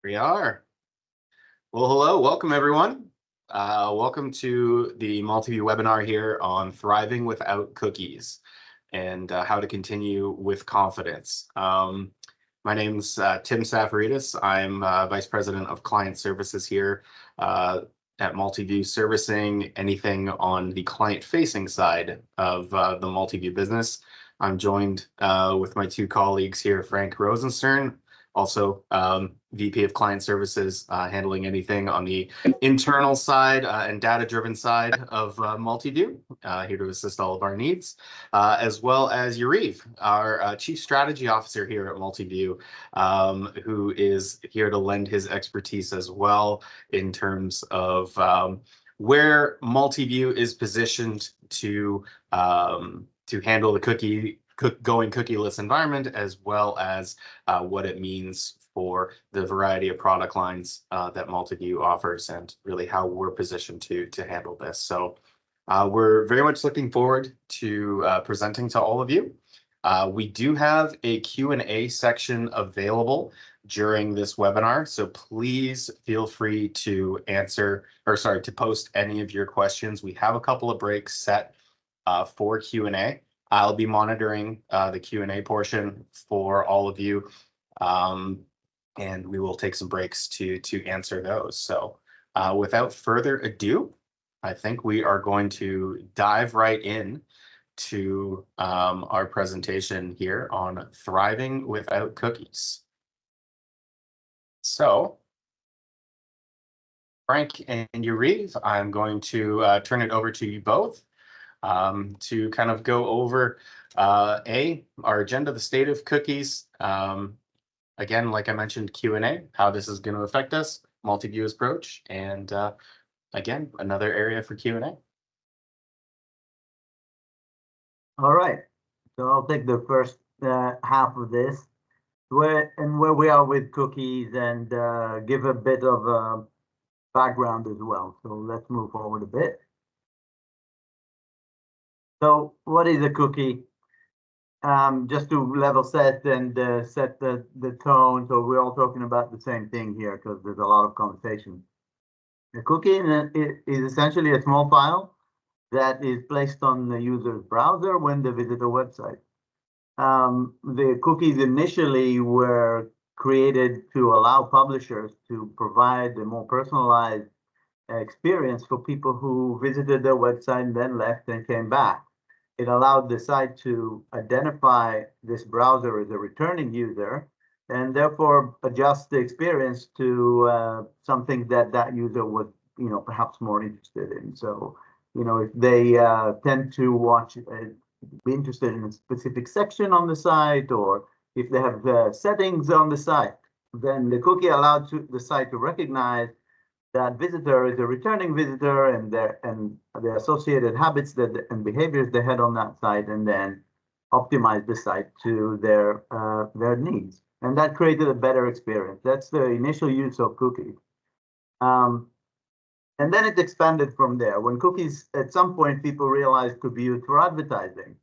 We are. Well, hello, welcome everyone. Welcome to the MultiView webinar here on thriving without cookies and how to continue with confidence. My name's Tim Safaridis. I'm Vice President of Client Services here at MultiView, servicing anything on the client-facing side of the MultiView business. I'm joined with my two colleagues here, Frank Rosenstern, also VP of Client Services, handling anything on the internal side and data-driven side of MultiView, here to assist all of our needs, as well as Yariv, our Chief Strategy Officer here at MultiView, who is here to lend his expertise as well in terms of where MultiView is positioned to handle the cookieless environment, as well as what it means for the variety of product lines that MultiView offers, and really how we're positioned to handle this. So we're very much looking forward to presenting to all of you. We do have a Q&A section available during this webinar, so please feel free to post any of your questions. We have a couple of breaks set for Q&A. I'll be monitoring the Q&A portion for all of you, and we will take some breaks to answer those. So without further ado, I think we are going to dive right in to our presentation here on thriving without cookies. So Frank and Yariv, I'm going to turn it over to you both to kind of go over our agenda, the state of cookies. Again, like I mentioned, Q&A, how this is going to affect us, MultiView's approach, and again, another area for Q&A. All right, so I'll take the first half of this, where we are with cookies, and give a bit of background as well. So let's move forward a bit. So what is a cookie? Just to level set and set the tone, so we're all talking about the same thing here because there's a lot of conversation. A cookie is essentially a small file that is placed on the user's browser when they visit a website. The cookies initially were created to allow publishers to provide a more personalized experience for people who visited their website and then left and came back. It allowed the site to identify this browser as a returning user and therefore adjust the experience to something that user was, perhaps more interested in. So, if they tend to be interested in a specific section on the site, or if they have settings on the site, then the cookie allowed the site to recognize that visitor is a returning visitor and the associated habits and behaviors they had on that site, and then optimize the site to their needs. And that created a better experience. That's the initial use of cookies. And then it expanded from there. When cookies, at some point, people realized could be used for advertising.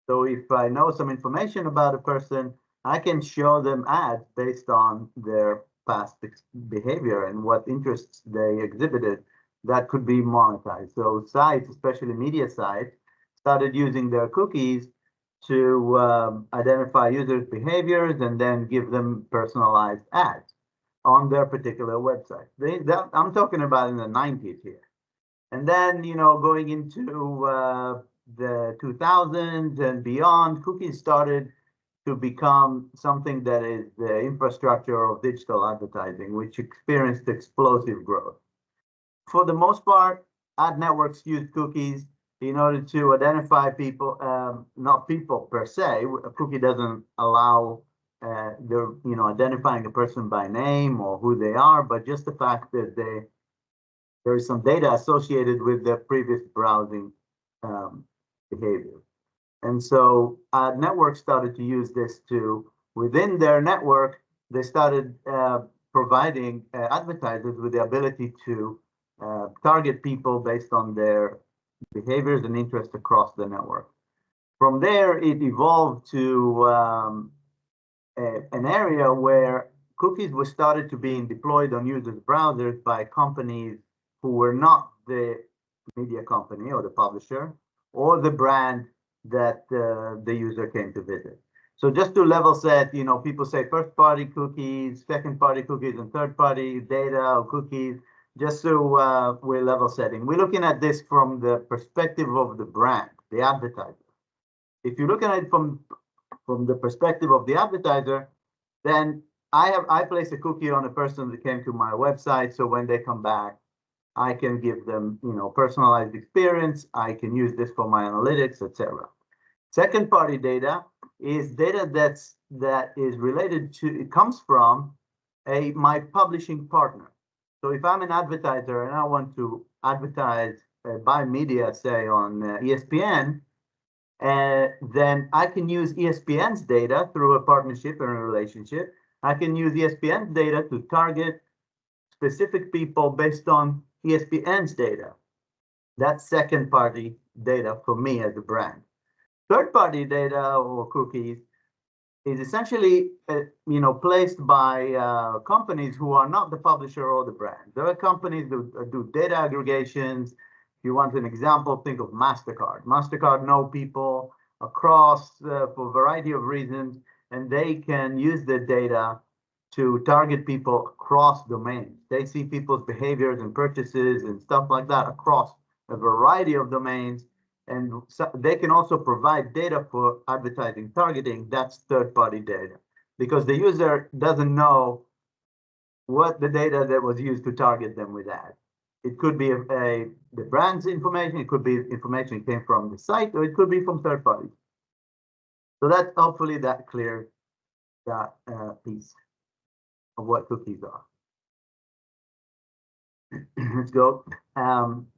So if I know some information about a person, I can show them ads based on their past behavior and what interests they exhibited that could be monetized. So sites, especially media sites, started using their cookies to identify users' behaviors and then give them personalized ads on their particular website. I'm talking about in the 90s here. And then, going into the 2000s and beyond, cookies started to become something that is the infrastructure of digital advertising, which experienced explosive growth. For the most part, ad networks use cookies in order to identify people, not people per se. A cookie doesn't allow identifying a person by name or who they are, but just the fact that there is some data associated with their previous browsing behavior. And so networks started to use this within their network, they started providing advertisers with the ability to target people based on their behaviors and interests across the network. From there, it evolved to an area where cookies were started to being deployed on users' browsers by companies who were not the media company or the publisher or the brand that the user came to visit. So just to level set, people say first-party cookies, second-party cookies, and third-party data or cookies, just so we're level setting. We're looking at this from the perspective of the brand, the advertiser. If you look at it from the perspective of the advertiser, then I place a cookie on a person that came to my website. So when they come back, I can give them, personalized experience. I can use this for my analytics, etc. Second party data is data that is related to, it comes from my publishing partner. So if I'm an advertiser and I want to advertise, buy media, say on ESPN, then I can use ESPN's data through a partnership and a relationship. I can use ESPN's data to target specific people based on ESPN's data. That's second party data for me as a brand. Third party data or cookies is essentially placed by companies who are not the publisher or the brand. There are companies that do data aggregations. If you want an example, think of MasterCard. MasterCard know people across for a variety of reasons, and they can use the data to target people across domains. They see people's behaviors and purchases and stuff like that across a variety of domains. And so they can also provide data for advertising targeting. That's third-party data, because the user doesn't know what the data that was used to target them with ads. It could be the brand's information, it could be information that came from the site, or it could be from third parties. So that's hopefully that clear that piece of what cookies are. Let's go.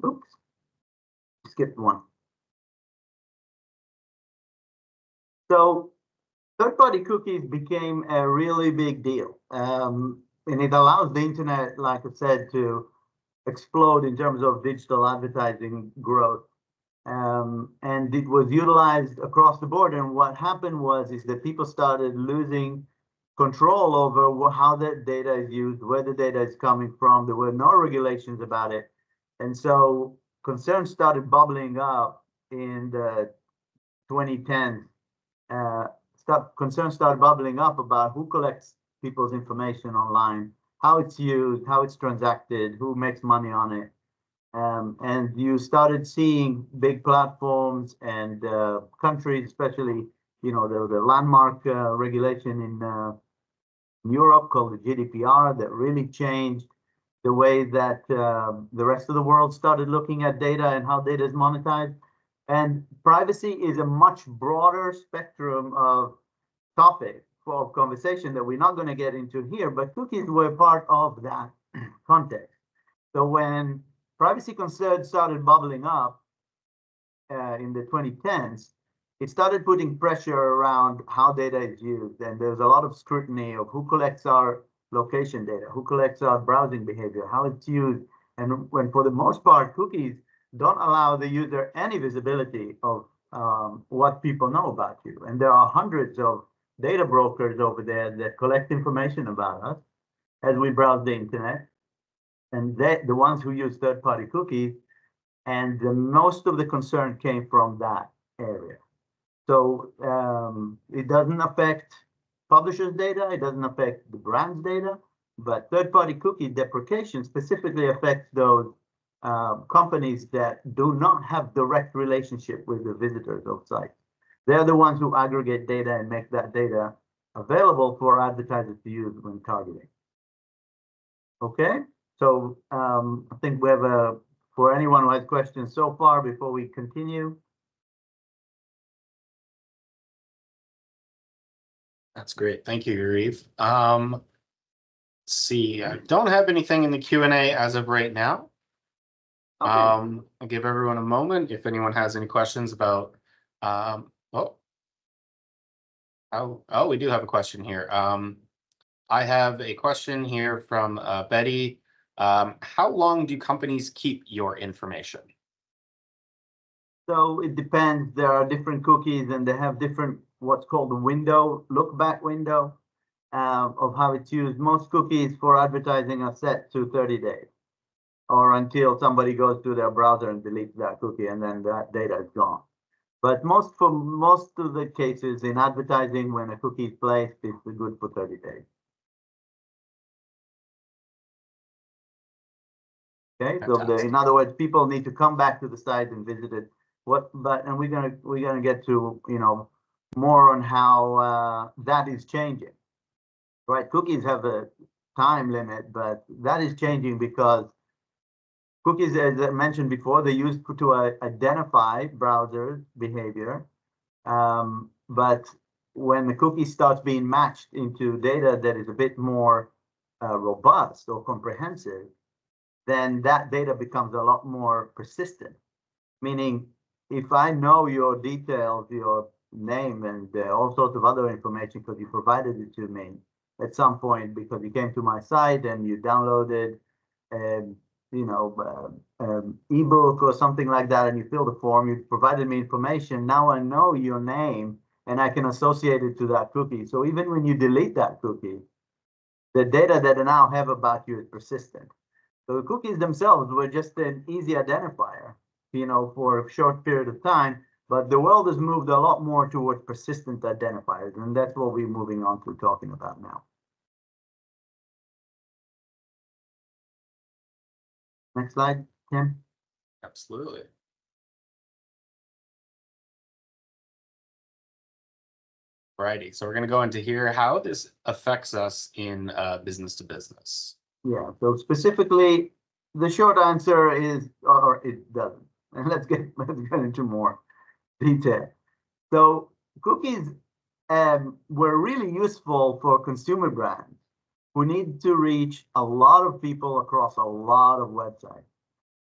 Oops, skipped one. So third-party cookies became a really big deal. And it allows the internet, like I said, to explode in terms of digital advertising growth. And it was utilized across the board. And what happened is that people started losing control over how that data is used, where the data is coming from. There were no regulations about it. And so concerns started bubbling up in the 2010s. Concerns started bubbling up about who collects people's information online, how it's used, how it's transacted, who makes money on it. And you started seeing big platforms and countries, especially, the landmark regulation in Europe called the GDPR that really changed the way that the rest of the world started looking at data and how data is monetized. And privacy is a much broader spectrum of topic of conversation that we're not going to get into here, but cookies were part of that context. So when privacy concerns started bubbling up in the 2010s, it started putting pressure around how data is used. And there's a lot of scrutiny of who collects our location data, who collects our browsing behavior, how it's used. And when, for the most part, cookies don't allow the user any visibility of what people know about you. And there are hundreds of data brokers over there that collect information about us as we browse the internet. And the ones who use third-party cookies, and most of the concern came from that area. So it doesn't affect publishers' data, it doesn't affect the brand's data, but third-party cookie deprecation specifically affects those companies that do not have direct relationship with the visitors of sites. They're the ones who aggregate data and make that data available for advertisers to use when targeting. Okay, so I think we have for anyone who has questions so far before we continue. That's great. Thank you, Yariv. Let's see, I don't have anything in the Q&A as of right now. Okay. I'll give everyone a moment if anyone has any questions about we do have a question here. I have a question here from Betty. How long do companies keep your information? So it depends. There are different cookies and they have different what's called the window, look back window. of how it's used, most cookies for advertising are set to 30 days, or until somebody goes to their browser and deletes that cookie, and then that data is gone. But for most of the cases in advertising, when a cookie is placed, it's good for 30 days. Okay, so in other words, people need to come back to the site and visit it. And we're gonna get to more on how that is changing. Right, cookies have a time limit, but that is changing because cookies, as I mentioned before, they're used to identify browser behavior. But when the cookie starts being matched into data that is a bit more robust or comprehensive, then that data becomes a lot more persistent. Meaning, if I know your details, your name, and all sorts of other information because you provided it to me at some point because you came to my site and you downloaded ebook or something like that, and you filled the form, you provided me information. Now I know your name and I can associate it to that cookie. So even when you delete that cookie, the data that I now have about you is persistent. So the cookies themselves were just an easy identifier, for a short period of time, but the world has moved a lot more towards persistent identifiers, and that's what we're moving on to talking about now. Next slide, Tim. Absolutely. Righty, so we're going to go into here how this affects us in business to business. Yeah, so specifically, the short answer is, or it doesn't. And let's get into more detail. So cookies were really useful for consumer brands who need to reach a lot of people across a lot of websites.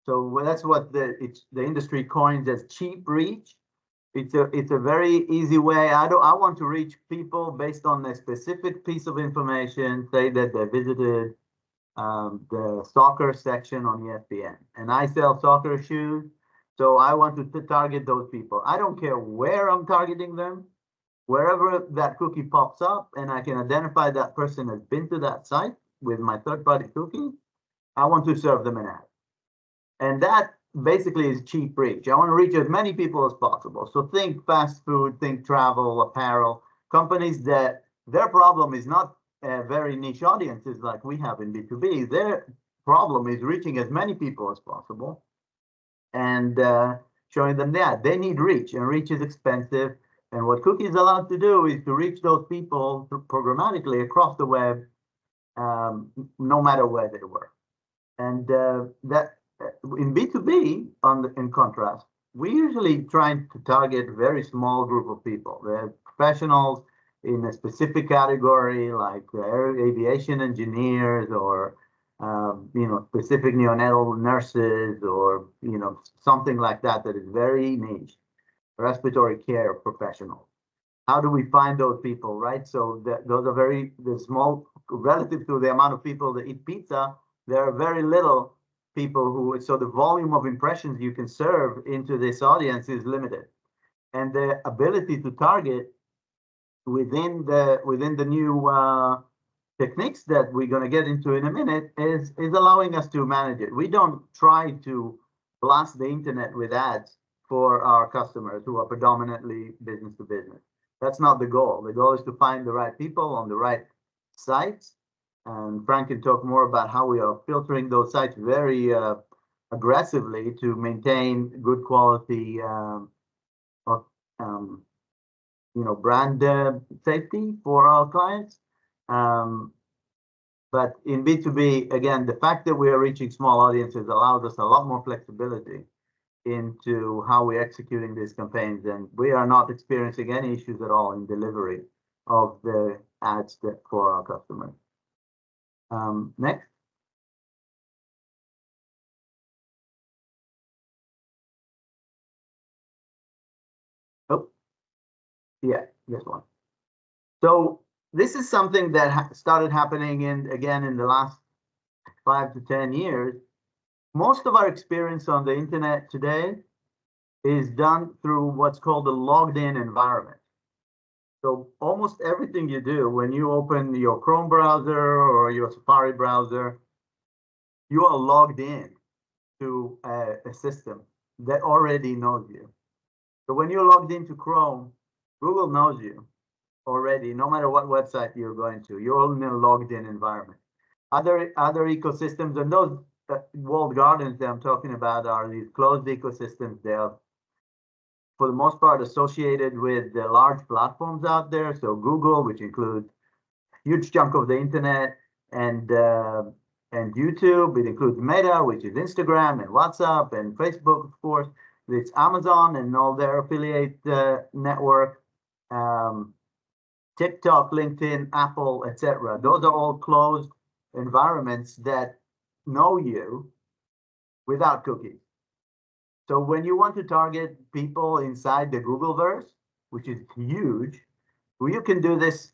So that's what the industry coins as cheap reach. It's a very easy way. I want to reach people based on a specific piece of information, say that they visited the soccer section on ESPN, and I sell soccer shoes. So I want to target those people. I don't care where I'm targeting them, wherever that cookie pops up, and I can identify that person has been to that site with my third-party cookie, I want to serve them an ad. And that basically is cheap reach. I want to reach as many people as possible. So think fast food, think travel, apparel, companies that their problem is not very niche audiences like we have in B2B. Their problem is reaching as many people as possible and showing them that they need reach, and reach is expensive. And what cookies allowed to do is to reach those people programmatically across the web, no matter where they were. And that in B2B, in contrast, we usually try to target a very small group of people. They're professionals in a specific category, like aviation engineers, or specific neonatal nurses, or something like that is very niche, respiratory care professionals. How do we find those people, right? So those are very small relative to the amount of people that eat pizza. There are very little people who, so the volume of impressions you can serve into this audience is limited, and the ability to target within the new techniques that we're going to get into in a minute is allowing us to manage it. We don't try to blast the internet with ads for our customers who are predominantly business to business. That's not the goal. The goal is to find the right people on the right sites. And Frank can talk more about how we are filtering those sites very aggressively to maintain good quality brand safety for our clients. But in B2B, again, the fact that we are reaching small audiences allows us a lot more flexibility into how we're executing these campaigns, and we are not experiencing any issues at all in delivery of the ads for our customers. Next. Oh, yeah, this one. So this is something that started happening in the last 5 to 10 years. Most of our experience on the internet today is done through what's called a logged in environment. So almost everything you do when you open your Chrome browser or your Safari browser, you are logged in to a system that already knows you. So when you're logged into Chrome, Google knows you already, no matter what website you're going to. You're in a logged in environment. Other ecosystems, and those walled gardens that I'm talking about are these closed ecosystems. They are, for the most part, associated with the large platforms out there. So Google, which includes a huge chunk of the internet, and YouTube. It includes Meta, which is Instagram and WhatsApp and Facebook, of course. It's Amazon and all their affiliate network. TikTok, LinkedIn, Apple, etc. Those are all closed environments that know you without cookies. So when you want to target people inside the Googleverse, which is huge, well, you can do this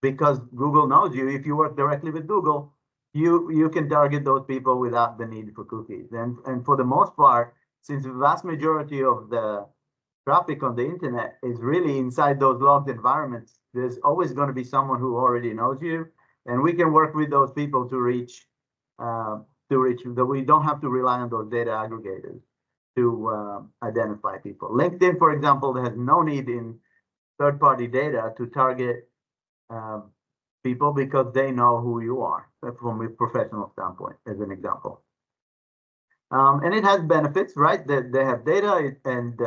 because Google knows you. If you work directly with Google, you can target those people without the need for cookies. And for the most part, since the vast majority of the traffic on the internet is really inside those logged environments, there's always going to be someone who already knows you, and we can work with those people to reach that we don't have to rely on those data aggregators to identify people. LinkedIn, for example, has no need in third-party data to target people because they know who you are from a professional standpoint, as an example. And it has benefits, right? That they have data, and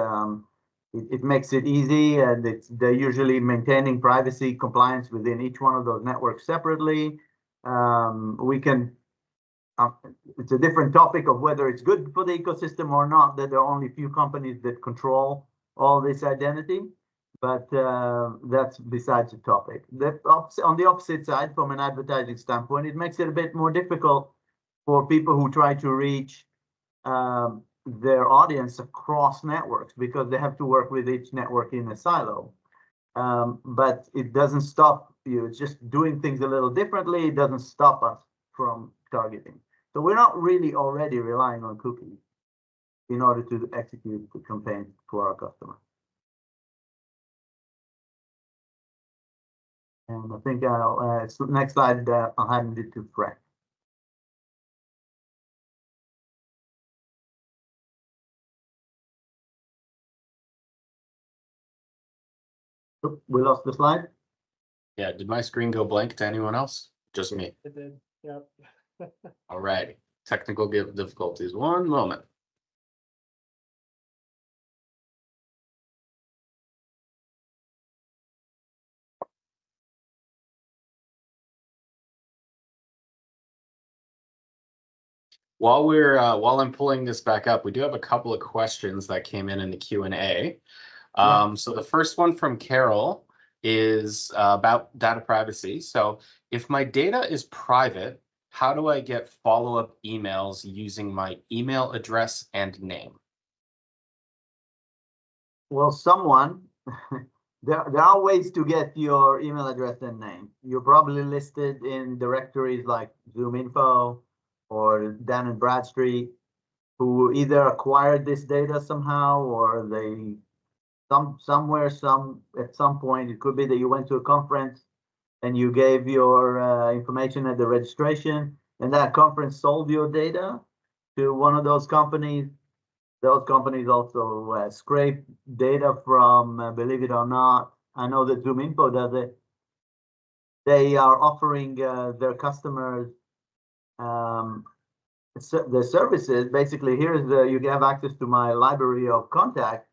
it makes it easy, and they're usually maintaining privacy compliance within each one of those networks separately. We can, it's a different topic of whether it's good for the ecosystem or not, that there are only a few companies that control all this identity, but that's besides the topic. On the opposite side, from an advertising standpoint, it makes it a bit more difficult for people who try to reach their audience across networks, because they have to work with each network in a silo. But it doesn't stop you. It's just doing things a little differently. It doesn't stop us from targeting. So we're not really already relying on cookies in order to execute the campaign for our customer. And I think next slide, I'll hand it to Frank. Oop, we lost the slide. Yeah, did my screen go blank to anyone else? Just me. It did, yep. All right, technical difficulties. One moment. While I'm pulling this back up, we do have a couple of questions that came in the Q&A. So the first one from Carol is about data privacy. So if my data is private, how do I get follow-up emails using my email address and name? Well, there are ways to get your email address and name. You're probably listed in directories like ZoomInfo or Dun & Bradstreet, who either acquired this data somehow, or they at some point, it could be that you went to a conference and you gave your information at the registration, and that conference sold your data to one of those companies. Those companies also scrape data from, believe it or not, I know that ZoomInfo does it. They are offering their customers the services. Basically, you have access to my library of contacts.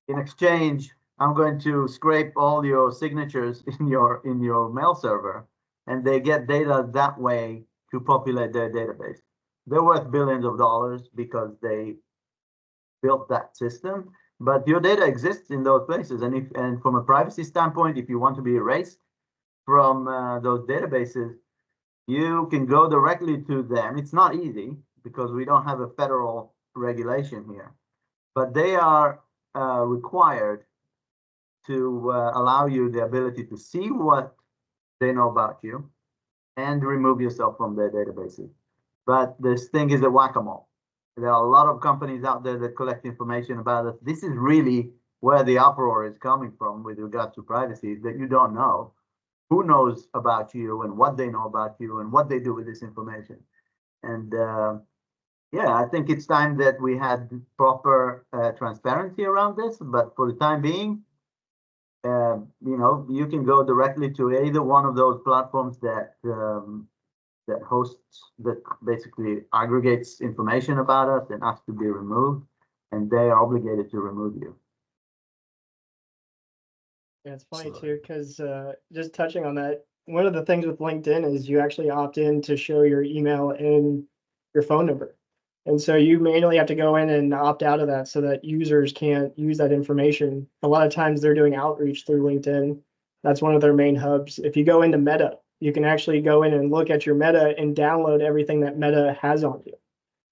In exchange, I'm going to scrape all your signatures in your mail server, and they get data that way to populate their database. They're worth billions of dollars because they built that system, but your data exists in those places. And from a privacy standpoint, if you want to be erased from those databases, you can go directly to them. It's not easy because we don't have a federal regulation here, but they are required to allow you the ability to see what they know about you and remove yourself from their databases. But this thing is a whack-a-mole. There are a lot of companies out there that collect information about us. This is really where the uproar is coming from with regards to privacy, that you don't know who knows about you and what they know about you and what they do with this information. And yeah, I think it's time that we had proper transparency around this. But for the time being, you can go directly to either one of those platforms that that basically aggregates information about us and asks to be removed, and they are obligated to remove you. Yeah, it's funny too, because just touching on that, one of the things with LinkedIn is you actually opt in to show your email and your phone number. And so you manually have to go in and opt out of that so that users can't use that information. A lot of times they're doing outreach through LinkedIn. That's one of their main hubs. If you go into Meta, you can actually go in and look at your Meta and download everything that Meta has on you.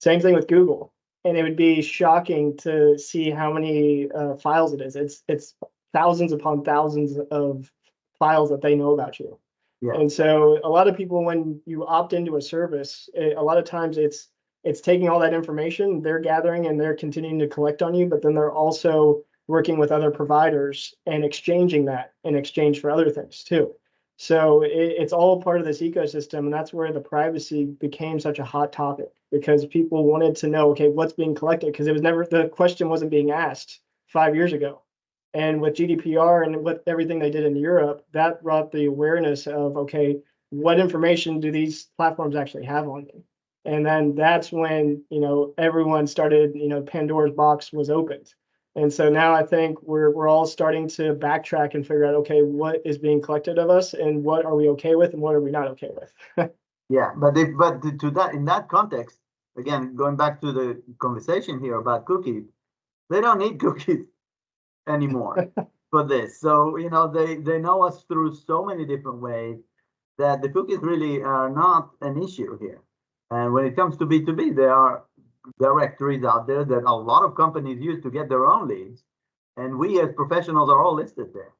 Same thing with Google. And it would be shocking to see how many files it is. It's thousands upon thousands of files that they know about you. Yeah. And so a lot of people, when you opt into a service, a lot of times it's taking all that information they're gathering and they're continuing to collect on you, but then they're also working with other providers and exchanging that in exchange for other things too. So it's all part of this ecosystem, and that's where the privacy became such a hot topic, because people wanted to know, okay, what's being collected, because the question wasn't being asked 5 years ago. And with GDPR and with everything they did in Europe, that brought the awareness of, okay, what information do these platforms actually have on me? And then that's when, everyone started, Pandora's box was opened. And so now I think we're all starting to backtrack and figure out, okay, what is being collected of us and what are we okay with and what are we not okay with? Yeah, but to that, in that context, again, going back to the conversation here about cookies, they don't need cookies anymore for this. So, they know us through so many different ways that the cookies really are not an issue here. And when it comes to B2B, there are directories out there that a lot of companies use to get their own leads. And we as professionals are all listed there.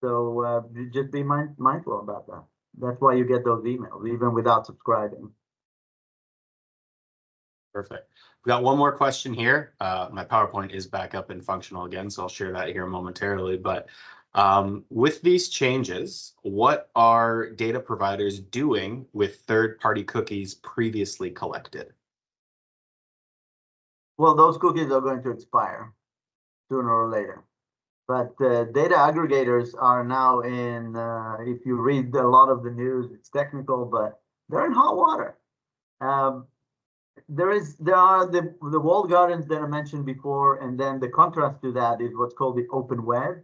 So just be mindful about that. That's why you get those emails, even without subscribing. Perfect. We got one more question here. My PowerPoint is back up and functional again, so I'll share that here momentarily. But with these changes, what are data providers doing with third-party cookies previously collected? Well, those cookies are going to expire sooner or later. But data aggregators are now in, if you read a lot of the news, it's technical, but they're in hot water. There are the walled gardens that I mentioned before, and then the contrast to that is what's called the open web,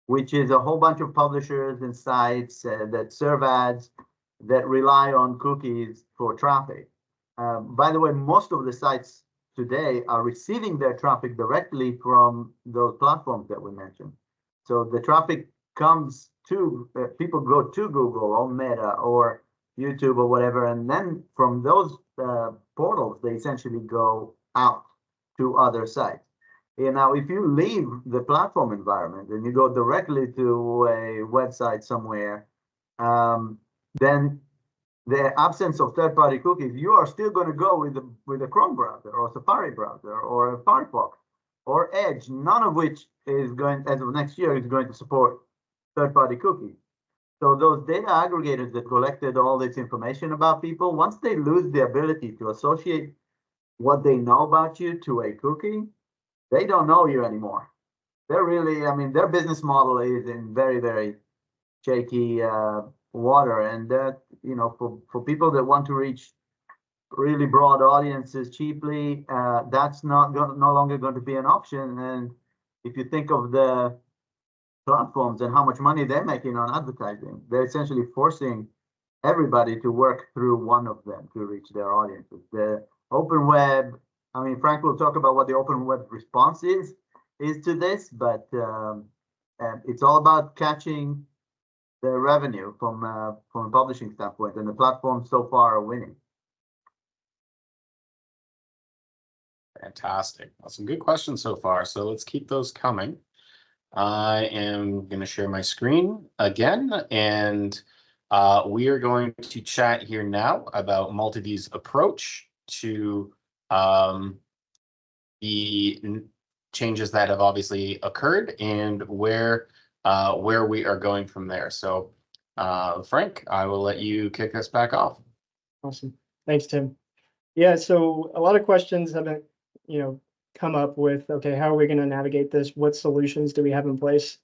which is a whole bunch of publishers and sites that serve ads that rely on cookies for traffic. By the way, most of the sites today are receiving their traffic directly from those platforms that we mentioned. So the traffic comes to, people go to Google or Meta or YouTube or whatever, and then from those portals, they essentially go out to other sites. Now, if you leave the platform environment and you go directly to a website somewhere, then the absence of third-party cookies, you are still going to go with a Chrome browser or a Safari browser or a Firefox or Edge, none of which is going, as of next year, is going to support third-party cookies. So those data aggregators that collected all this information about people, once they lose the ability to associate what they know about you to a cookie, they don't know you anymore. They're really, their business model is in very, very shaky water, and that, for people that want to reach really broad audiences cheaply, that's no longer going to be an option. And if you think of the platforms and how much money they're making on advertising, they're essentially forcing everybody to work through one of them to reach their audiences. The open web, Frank will talk about what the open web response is to this, but it's all about catching the revenue from a publishing standpoint, and the platforms so far are winning. Fantastic. Well, some good questions so far, so let's keep those coming. I am going to share my screen again, and we are going to chat here now about MultiViews' approach to the changes that have obviously occurred and where we are going from there. So Frank, I will let you kick us back off. Awesome. Thanks, Tim. Yeah, so a lot of questions have been, come up with, okay, how are we going to navigate this? What solutions do we have in place?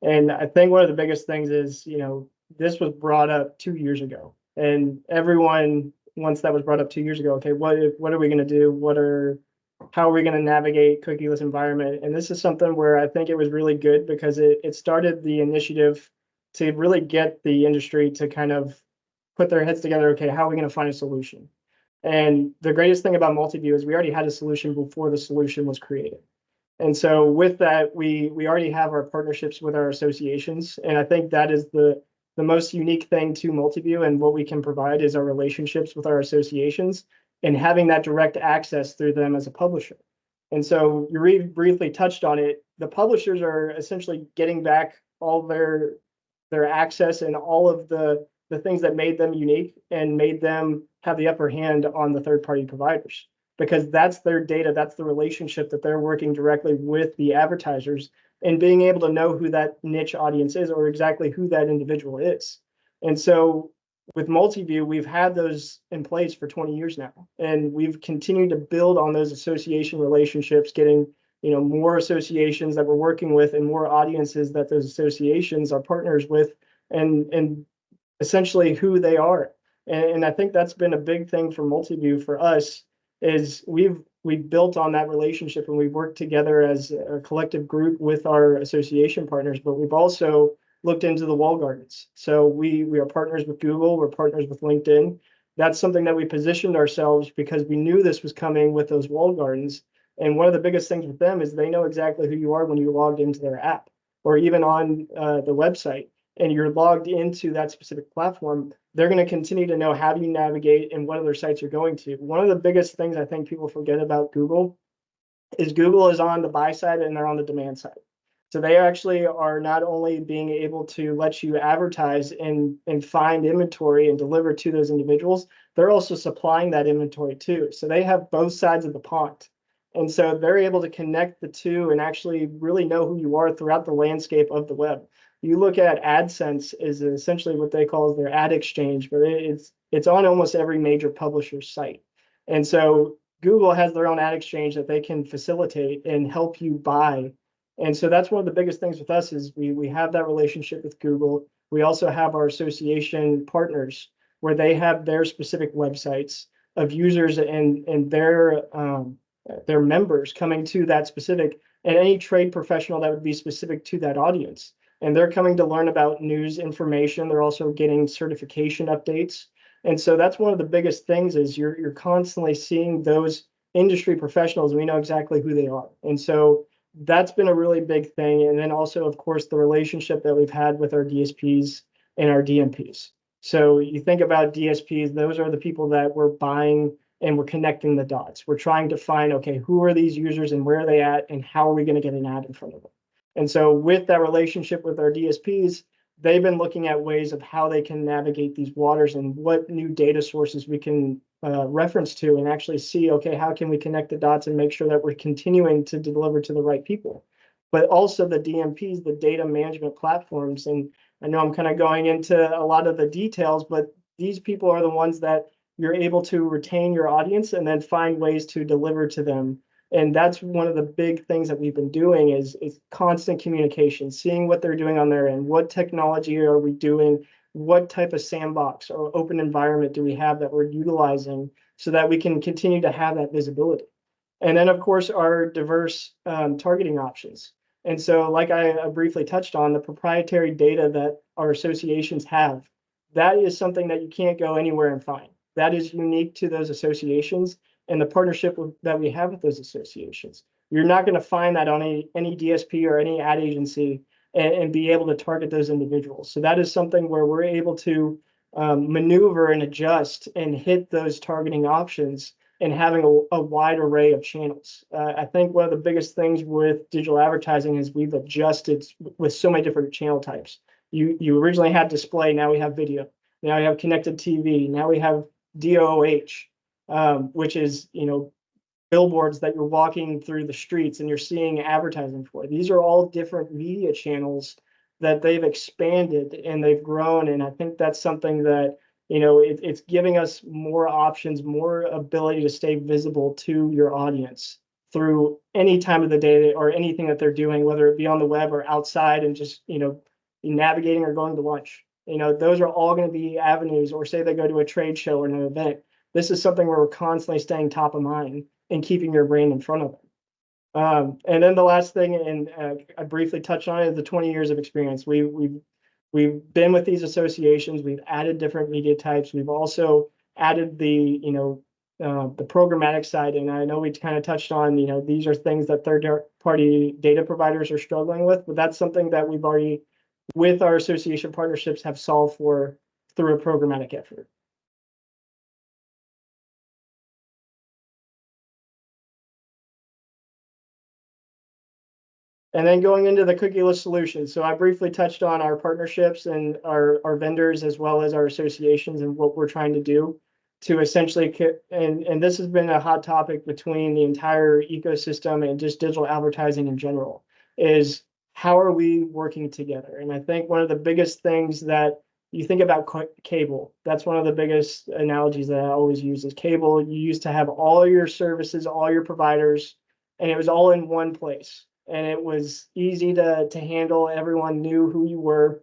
And I think one of the biggest things is, this was brought up 2 years ago. And everyone, once that was brought up 2 years ago, okay, what are we going to do? How are we going to navigate cookieless environment? And this is something where I think it was really good because it started the initiative to really get the industry to kind of put their heads together. Okay, how are we going to find a solution? And the greatest thing about MultiView is we already had a solution before the solution was created. And so with that, we already have our partnerships with our associations. And I think that is the most unique thing to MultiView, and what we can provide is our relationships with our associations and having that direct access through them as a publisher. And so you briefly touched on it. The publishers are essentially getting back all their access and all of the things that made them unique and made them have the upper hand on the third-party providers, because that's their data, that's the relationship that they're working directly with the advertisers and being able to know who that niche audience is or exactly who that individual is. And so with MultiView, we've had those in place for 20 years now, and we've continued to build on those association relationships, getting more associations that we're working with and more audiences that those associations are partners with, and essentially who they are. And I think that's been a big thing for MultiView for us, is we've built on that relationship and we've worked together as a collective group with our association partners, but we've also looked into the walled gardens. So we are partners with Google, we're partners with LinkedIn. That's something that we positioned ourselves because we knew this was coming with those walled gardens. And one of the biggest things with them is they know exactly who you are when you logged into their app or even on the website and you're logged into that specific platform. They're going to continue to know how do you navigate and what other sites you're going to. One of the biggest things I think people forget about Google is on the buy side and they're on the demand side. So they actually are not only being able to let you advertise and find inventory and deliver to those individuals, they're also supplying that inventory too. So they have both sides of the pond. And so they're able to connect the two and actually really know who you are throughout the landscape of the web. You look at AdSense is essentially what they call their ad exchange, but it's on almost every major publisher's site. And so Google has their own ad exchange that they can facilitate and help you buy. And so that's one of the biggest things with us is we have that relationship with Google. We also have our association partners where they have their specific websites of users and their members coming to that specific, and any trade professional that would be specific to that audience. And they're coming to learn about news information. They're also getting certification updates. And so that's one of the biggest things is you're constantly seeing those industry professionals, and we know exactly who they are. And so that's been a really big thing. And then also, of course, the relationship that we've had with our DSPs and our DMPs. So you think about DSPs, those are the people that we're buying and we're connecting the dots. We're trying to find, okay, who are these users and where are they at and how are we going to get an ad in front of them? And so with that relationship with our DSPs, they've been looking at ways of how they can navigate these waters and what new data sources we can reference to and actually see, okay, how can we connect the dots and make sure that we're continuing to deliver to the right people? But also the DMPs, the data management platforms. And I know I'm kind of going into a lot of the details, but these people are the ones that you're able to retain your audience and then find ways to deliver to them. And that's one of the big things that we've been doing is constant communication, seeing what they're doing on their end. What technology are we doing? What type of sandbox or open environment do we have that we're utilizing so that we can continue to have that visibility? And then, of course, our diverse targeting options. And so, like I briefly touched on, the proprietary data that our associations have, that is something that you can't go anywhere and find. That is unique to those associations and the partnership that we have with those associations. You're not going to find that on any DSP or any ad agency and be able to target those individuals. So that is something where we're able to maneuver and adjust and hit those targeting options and having a wide array of channels. I think one of the biggest things with digital advertising is we've adjusted with so many different channel types. You originally had display, now we have video. Now we have connected TV. Now we have DOOH. Which is, billboards that you're walking through the streets and you're seeing advertising for. These are all different media channels that they've expanded and they've grown. And I think that's something that, it's giving us more options, more ability to stay visible to your audience through any time of the day or anything that they're doing, whether it be on the web or outside and just, navigating or going to lunch. Those are all going to be avenues, or say they go to a trade show or an event. This is something where we're constantly staying top of mind and keeping your brand in front of them. And then the last thing, and I briefly touched on it, is the 20 years of experience. We've been with these associations. We've added different media types. We've also added the programmatic side. And I know we kind of touched on, these are things that third-party data providers are struggling with, but that's something that we've already, with our association partnerships, have solved for through a programmatic effort. And then going into the cookieless solution. So I briefly touched on our partnerships and our vendors, as well as our associations, and what we're trying to do to essentially, and this has been a hot topic between the entire ecosystem and just digital advertising in general, is how are we working together? And I think one of the biggest things that you think about cable, that's one of the biggest analogies that I always use is cable. You used to have all your services, all your providers, and it was all in one place. And it was easy to handle. Everyone knew who you were.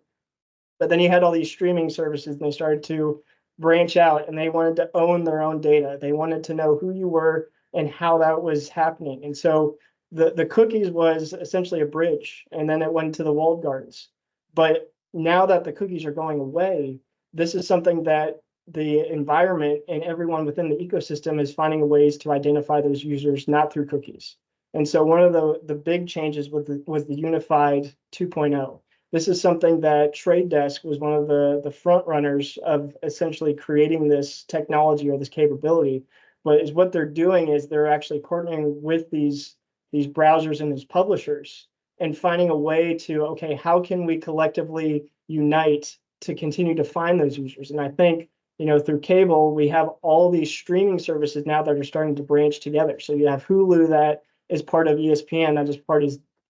But then you had all these streaming services, and they started to branch out, and they wanted to own their own data. They wanted to know who you were and how that was happening. And so the cookies was essentially a bridge, and then it went to the walled gardens. But now that the cookies are going away, this is something that the environment and everyone within the ecosystem is finding ways to identify those users, not through cookies. And so one of the big changes was the Unified 2.0. This is something that Trade Desk was one of the front runners of essentially creating this technology or this capability. But is what they're doing is they're actually partnering with these browsers and these publishers and finding a way to, okay, how can we collectively unite to continue to find those users? And I think, through cable, we have all these streaming services now that are starting to branch together. So you have Hulu that is part of ESPN, that is part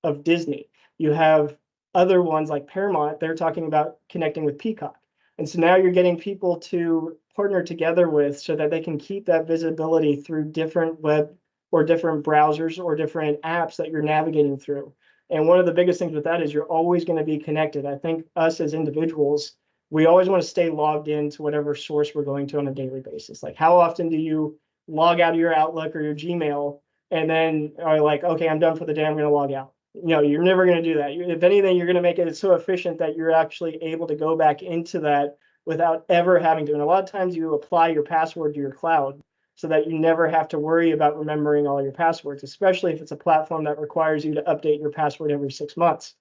of Disney. You have other ones like Paramount, they're talking about connecting with Peacock. And so now you're getting people to partner together with so that they can keep that visibility through different web or different browsers or different apps that you're navigating through. And one of the biggest things with that is you're always going to be connected. I think us as individuals, we always want to stay logged into whatever source we're going to on a daily basis. Like, how often do you log out of your Outlook or your Gmail and then are like, okay, I'm done for the day, I'm going to log out? You're never going to do that. If anything, you're going to make it so efficient that you're actually able to go back into that without ever having to. And a lot of times you apply your password to your cloud so that you never have to worry about remembering all your passwords, especially if it's a platform that requires you to update your password every 6 months.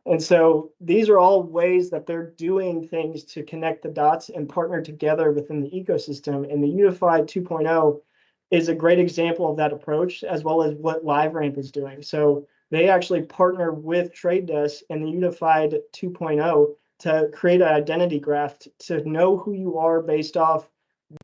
And so these are all ways that they're doing things to connect the dots and partner together within the ecosystem. And the Unified 2.0 is a great example of that approach, as well as what LiveRamp is doing. So they actually partner with Trade Desk and the Unified 2.0 to create an identity graph to know who you are based off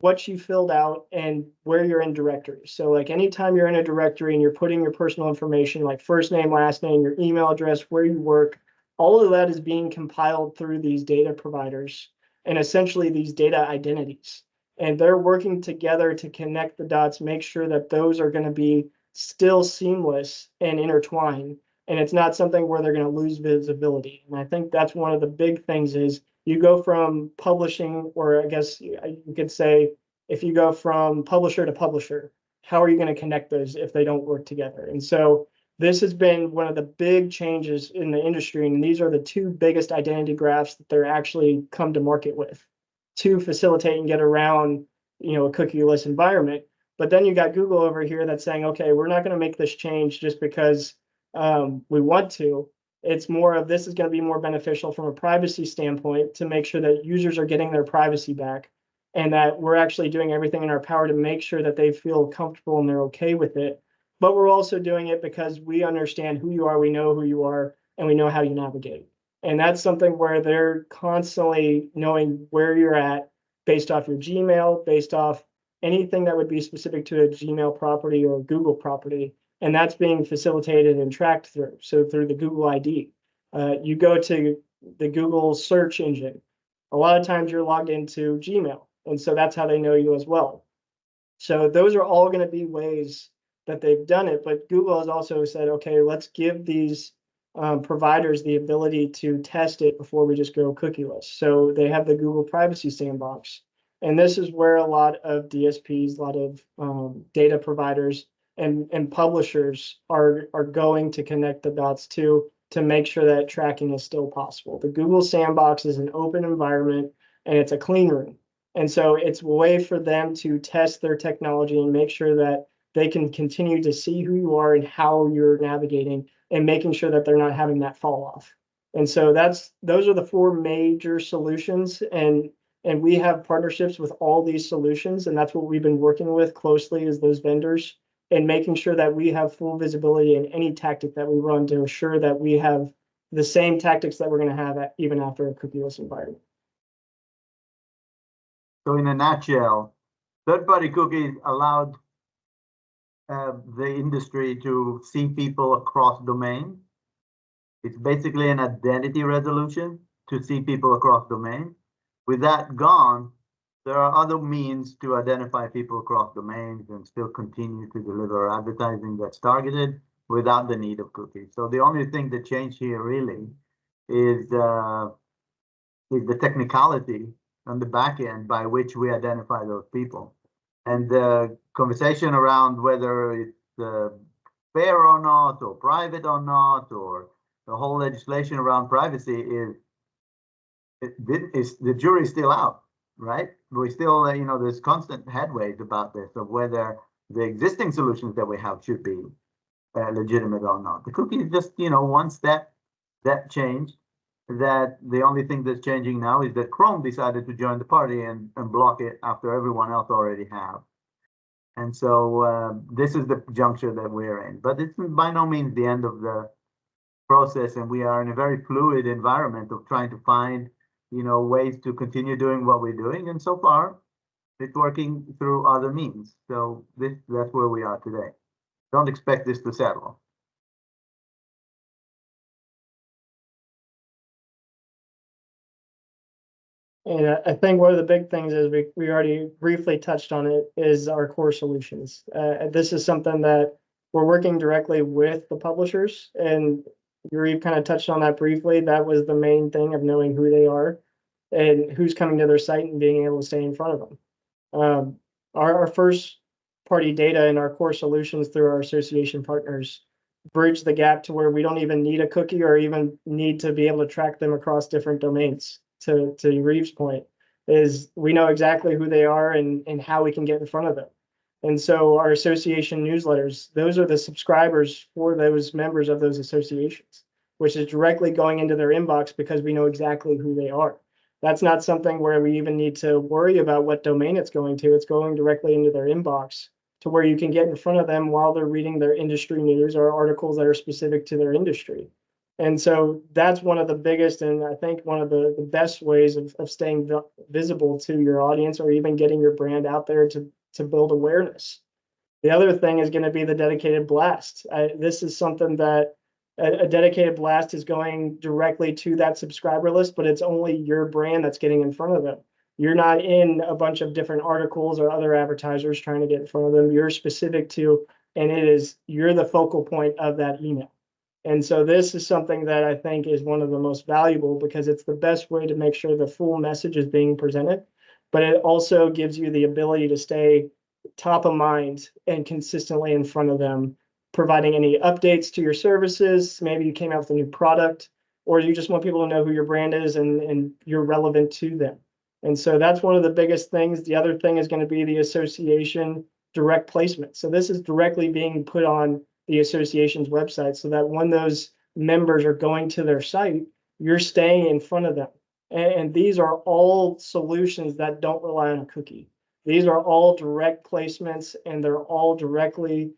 what you filled out and where you're in directories. So like anytime you're in a directory and you're putting your personal information, like first name, last name, your email address, where you work, all of that is being compiled through these data providers and essentially these data identities. And they're working together to connect the dots, make sure that those are going to be still seamless and intertwined. And it's not something where they're going to lose visibility. And I think that's one of the big things is you go from publishing, or I guess you could say, if you go from publisher to publisher, how are you going to connect those if they don't work together? And so this has been one of the big changes in the industry. And these are the two biggest identity graphs that they're actually come to market with to facilitate and get around, a cookieless environment. But then you got Google over here that's saying, okay, we're not going to make this change just because we want to. It's more of this is going to be more beneficial from a privacy standpoint to make sure that users are getting their privacy back and that we're actually doing everything in our power to make sure that they feel comfortable and they're okay with it. But we're also doing it because we understand who you are, we know who you are, and we know how you navigate. And that's something where they're constantly knowing where you're at based off your Gmail, based off anything that would be specific to a Gmail property or Google property, and that's being facilitated and tracked through. So through the Google ID, you go to the Google search engine. A lot of times you're logged into Gmail, and so that's how they know you as well. So those are all going to be ways that they've done it. But Google has also said, okay, let's give these providers the ability to test it before we just go cookieless. So they have the Google Privacy Sandbox. And this is where a lot of DSPs, a lot of data providers and publishers are going to connect the dots to make sure that tracking is still possible. The Google Sandbox is an open environment and it's a clean room. And so it's a way for them to test their technology and make sure that they can continue to see who you are and how you're navigating and making sure that they're not having that fall off. And so those are the four major solutions. And we have partnerships with all these solutions. And that's what we've been working with closely is those vendors and making sure that we have full visibility in any tactic that we run to ensure that we have the same tactics that we're going to have even after a cookieless environment. So in a nutshell, third-party cookies allowed the industry to see people across domain. It's basically an identity resolution to see people across domain. With that gone, there are other means to identify people across domains and still continue to deliver advertising that's targeted without the need of cookies. So the only thing that changed here really is the technicality on the back end by which we identify those people. And the conversation around whether it's fair or not, or private or not, or the whole legislation around privacy is the jury's still out, right? We still, there's constant headways about this of whether the existing solutions that we have should be legitimate or not. The cookie is just, one step that changed. That the only thing that's changing now is that Chrome decided to join the party and block it after everyone else already have. And so this is the juncture that we're in. But it's by no means the end of the process, and we are in a very fluid environment of trying to find ways to continue doing what we're doing, and so far it's working through other means. So that's where we are today. Don't expect this to settle. And I think one of the big things is we already briefly touched on it is our core solutions. This is something that we're working directly with the publishers, and Yuri kind of touched on that briefly. That was the main thing of knowing who they are and who's coming to their site and being able to stay in front of them. Our first party data and our core solutions through our association partners bridge the gap to where we don't even need a cookie or even need to be able to track them across different domains. To Reeves' point, is we know exactly who they are and how we can get in front of them. And so our association newsletters, those are the subscribers for those members of those associations, which is directly going into their inbox because we know exactly who they are. That's not something where we even need to worry about what domain it's going to. It's going directly into their inbox to where you can get in front of them while they're reading their industry news or articles that are specific to their industry. And so that's one of the biggest, and I think one of the best ways of staying visible to your audience or even getting your brand out there to build awareness. The other thing is going to be the dedicated blast. This is something that a dedicated blast is going directly to that subscriber list, but it's only your brand that's getting in front of them. You're not in a bunch of different articles or other advertisers trying to get in front of them. You're specific to, and you're the focal point of that email. And so this is something that I think is one of the most valuable because it's the best way to make sure the full message is being presented, but it also gives you the ability to stay top of mind and consistently in front of them, providing any updates to your services. Maybe you came out with a new product, or you just want people to know who your brand is and you're relevant to them. And so that's one of the biggest things. The other thing is going to be the association direct placement. So this is directly being put on the association's website so that when those members are going to their site, you're staying in front of them. And these are all solutions that don't rely on a cookie. These are all direct placements and they're all directly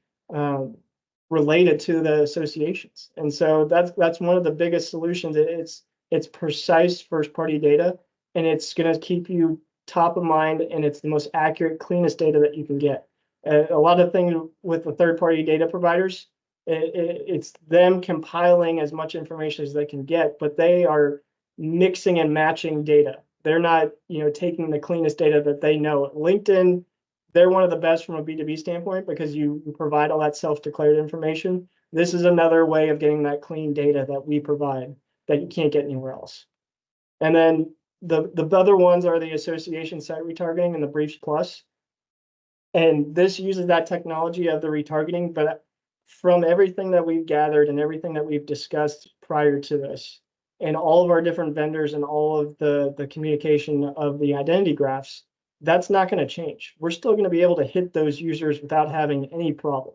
related to the associations. And so that's one of the biggest solutions. It's precise first party data, and it's going to keep you top of mind and it's the most accurate, cleanest data that you can get. A lot of things with the third-party data providers, it's them compiling as much information as they can get, but they are mixing and matching data. They're not, taking the cleanest data that they know. LinkedIn, they're one of the best from a B2B standpoint because you provide all that self-declared information. This is another way of getting that clean data that we provide that you can't get anywhere else. And then the other ones are the association site retargeting and the Briefs Plus. And this uses that technology of the retargeting, but from everything that we've gathered and everything that we've discussed prior to this, and all of our different vendors and all of the communication of the identity graphs, that's not going to change. We're still going to be able to hit those users without having any problem.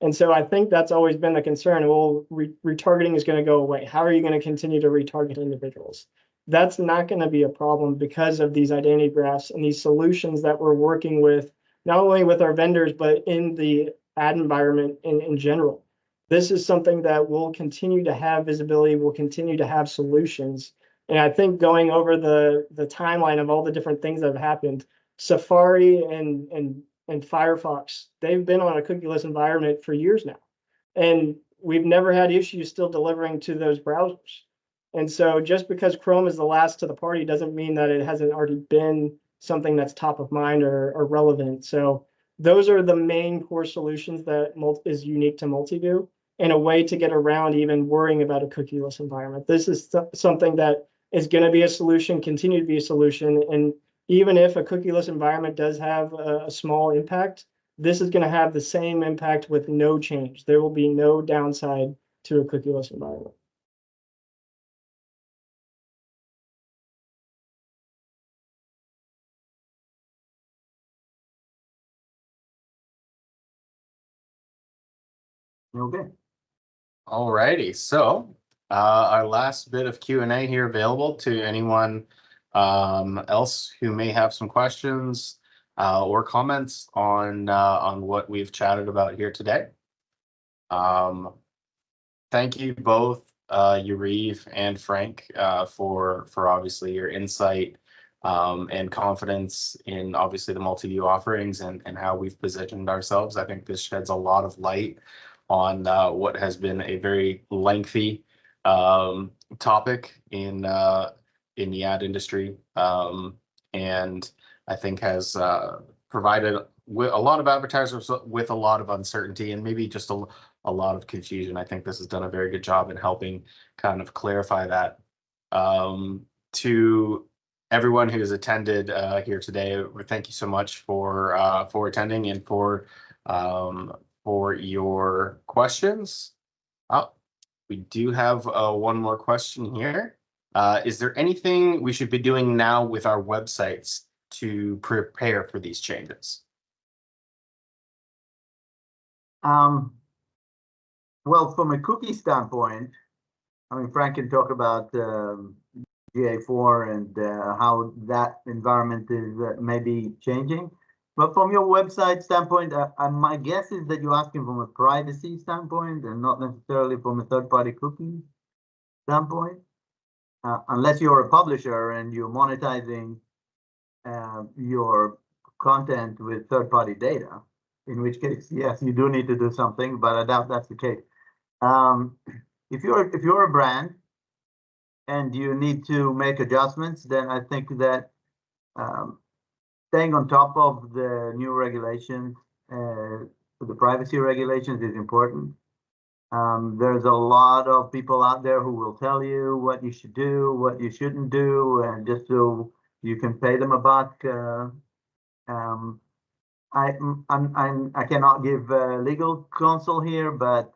And so I think that's always been the concern. Well, retargeting is going to go away. How are you going to continue to retarget individuals? That's not going to be a problem because of these identity graphs and these solutions that we're working with, not only with our vendors, but in the ad environment in general. This is something that will continue to have visibility, will continue to have solutions. And I think going over the timeline of all the different things that have happened, Safari and Firefox, they've been on a cookieless environment for years now. And we've never had issues still delivering to those browsers. And so just because Chrome is the last to the party doesn't mean that it hasn't already been something that's top of mind or relevant. So those are the main core solutions that is unique to MultiView and a way to get around even worrying about a cookieless environment. This is something that is going to be a solution, continue to be a solution. And even if a cookieless environment does have a small impact, this is going to have the same impact with no change. There will be no downside to a cookieless environment. Okay. All righty. So our last bit of Q&A here available to anyone else who may have some questions or comments on what we've chatted about here today. Thank you both, Yariv and Frank, for obviously your insight and confidence in obviously the MultiView offerings and how we've positioned ourselves. I think this sheds a lot of light on what has been a very lengthy topic in the ad industry, and I think has provided a lot of advertisers with a lot of uncertainty and maybe just a lot of confusion. I think this has done a very good job in helping kind of clarify that. To everyone who's attended here today, thank you so much for attending and for your questions. We do have one more question here. Is there anything we should be doing now with our websites to prepare for these changes? Well, from a cookie standpoint, I mean, Frank can talk about GA4 and how that environment is maybe changing. But from your website standpoint, my guess is that you're asking from a privacy standpoint and not necessarily from a third-party cookie standpoint, unless you're a publisher and you're monetizing your content with third-party data, in which case, yes, you do need to do something, but I doubt that's the case. If you're a brand and you need to make adjustments, then I think that staying on top of the new regulations, the privacy regulations, is important. There's a lot of people out there who will tell you what you should do, what you shouldn't do, and just so you can pay them a buck. I cannot give legal counsel here, but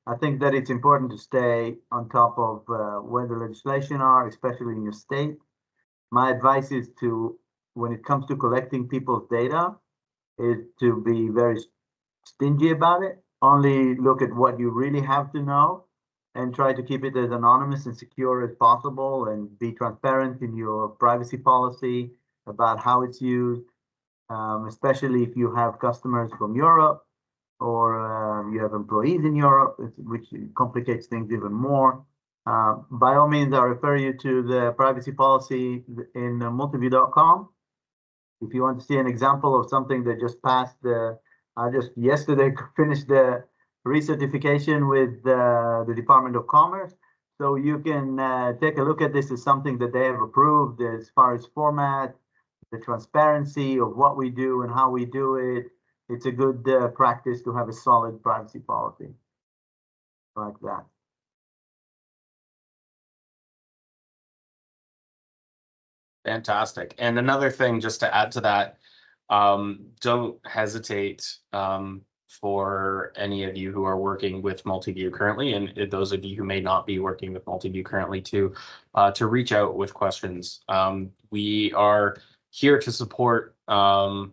I think that it's important to stay on top of where the legislation are, especially in your state. My advice is to, when it comes to collecting people's data, is to be very stingy about it. Only look at what you really have to know and try to keep it as anonymous and secure as possible, and be transparent in your privacy policy about how it's used, especially if you have customers from Europe or you have employees in Europe, which complicates things even more. By all means, I refer you to the privacy policy in multiview.com. If you want to see an example of something that just passed I just yesterday finished the recertification with the Department of Commerce. So you can take a look at this as something that they have approved as far as format, the transparency of what we do and how we do it. It's a good practice to have a solid privacy policy like that. Fantastic. And another thing, just to add to that, don't hesitate for any of you who are working with MultiView currently, and those of you who may not be working with MultiView currently, to reach out with questions. We are here to support all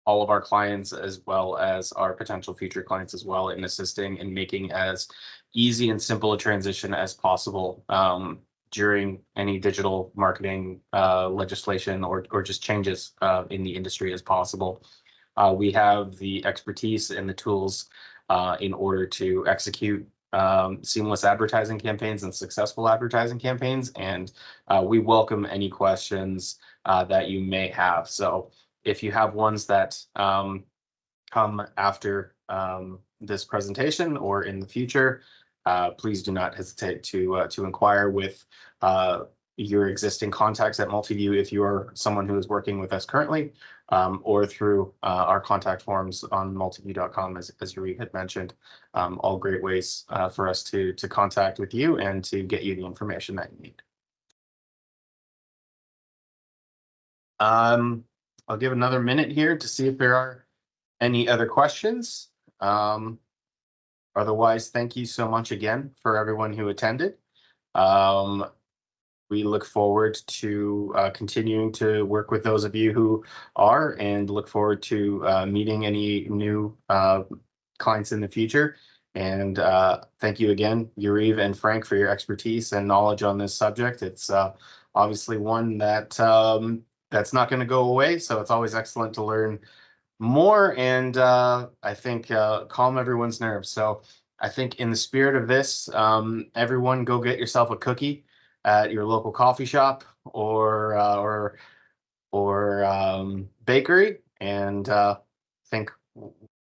of our clients as well as our potential future clients as well in assisting and making as easy and simple a transition as possible during any digital marketing legislation or just changes in the industry as possible. We have the expertise and the tools in order to execute seamless advertising campaigns and successful advertising campaigns, and we welcome any questions that you may have. So if you have ones that come after this presentation or in the future, please do not hesitate to inquire with your existing contacts at MultiView if you are someone who is working with us currently, or through our contact forms on multiview.com, as Yuri had mentioned. All great ways for us to contact with you and to get you the information that you need. I'll give another minute here to see if there are any other questions. Otherwise, thank you so much again for everyone who attended. We look forward to continuing to work with those of you who are, and look forward to meeting any new clients in the future. And thank you again, Yuriv and Frank, for your expertise and knowledge on this subject. It's obviously one that that's not going to go away, so it's always excellent to learn more and I think calm everyone's nerves. So I think in the spirit of this, everyone go get yourself a cookie at your local coffee shop or bakery, and think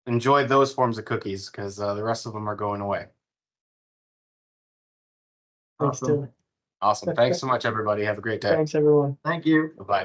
enjoy those forms of cookies, because the rest of them are going away. Thanks, Tim. Awesome. Thanks so much, everybody. Have a great day. Thanks, everyone. Thank you. Bye-bye.